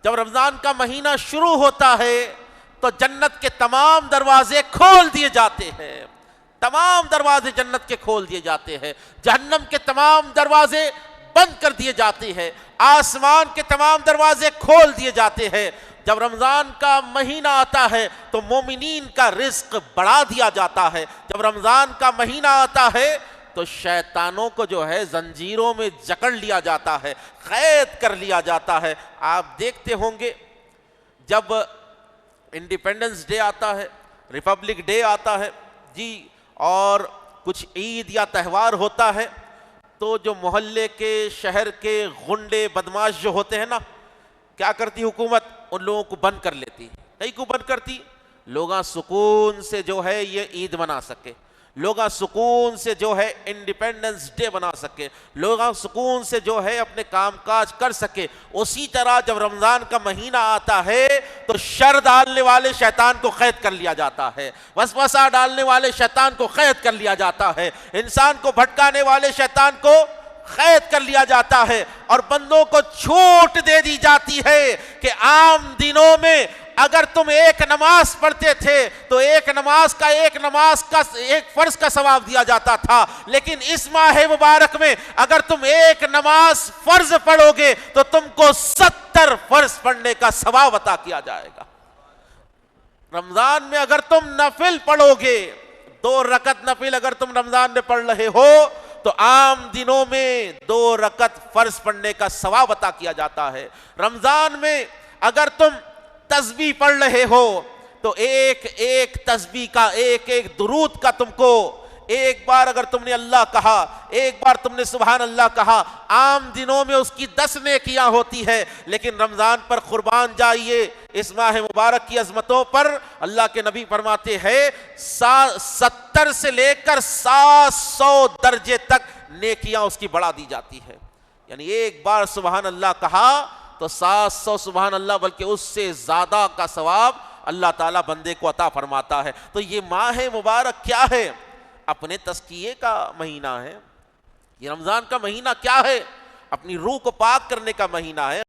جب رمضان کا مہینہ شروع ہوتا ہے تو جنت کے تمام دروازے کھول دیے جاتے ہیں، تمام دروازے جنت کے کھول دیے جاتے ہیں، جہنم کے تمام دروازے بند کر دیے جاتے ہیں، آسمان کے تمام دروازے کھول دیے جاتے ہیں۔ جب رمضان کا مہینہ آتا ہے تو مومنین کا رزق بڑھا دیا جاتا ہے۔ جب رمضان کا مہینہ آتا ہے تو شیطانوں کو جو ہے زنجیروں میں جکڑ لیا جاتا ہے، قید کر لیا جاتا ہے۔ آپ دیکھتے ہوں گے جب انڈیپینڈنس ڈے آتا ہے، ریپبلک ڈے آتا ہے جی، اور کچھ عید یا تہوار ہوتا ہے تو جو محلے کے شہر کے غنڈے بدماش جو ہوتے ہیں نا، کیا کرتی حکومت؟ ان لوگوں کو بند کر لیتی۔ کئی کو بند کرتی؟ لوگاں سکون سے جو ہے یہ عید منا سکے، لوگاں سکون سے جو ہے انڈیپینڈنس ڈے بنا سکے، لوگاں سکون سے جو ہے اپنے کام کاج کر سکے۔ اسی طرح جب رمضان کا مہینہ آتا ہے تو شر ڈالنے والے شیطان کو قید کر لیا جاتا ہے، وسوسہ ڈالنے والے شیطان کو قید کر لیا جاتا ہے، انسان کو بھٹکانے والے شیطان کو قید کر لیا جاتا ہے، اور بندوں کو چھوٹ دے دی جاتی ہے کہ عام دنوں میں اگر تم ایک نماز پڑھتے تھے تو ایک فرض کا ثواب دیا جاتا تھا، لیکن اس ماہ مبارک میں اگر تم ایک نماز فرض پڑھو گے تو تم کو 70 فرض پڑھنے کا ثواب عطا کیا جائے گا۔ رمضان میں اگر تم نفل پڑھو گے، 2 رکعت نفل اگر تم رمضان میں پڑھ رہے ہو تو عام دنوں میں 2 رکعت فرض پڑھنے کا ثواب عطا کیا جاتا ہے۔ رمضان میں اگر تم تسبیح پڑھ رہے ہو تو ایک ایک تسبیح کا، ایک ایک درود کا تم کو، ایک بار اگر تم نے اللہ کہا، ایک بار تم نے سبحان اللہ کہا، عام دنوں میں اس کی 10 نیکیاں ہوتی ہے، لیکن رمضان پر قربان جائیے، اس ماہ مبارک کی عظمتوں پر اللہ کے نبی فرماتے ہیں 70 سے لے کر 700 درجے تک نیکیاں اس کی بڑھا دی جاتی ہے۔ یعنی ایک بار سبحان اللہ کہا تو 700 سبحان اللہ بلکہ اس سے زیادہ کا ثواب اللہ تعالیٰ بندے کو عطا فرماتا ہے۔ تو یہ ماہ مبارک کیا ہے؟ اپنے تزکیے کا مہینہ ہے۔ یہ رمضان کا مہینہ کیا ہے؟ اپنی روح کو پاک کرنے کا مہینہ ہے۔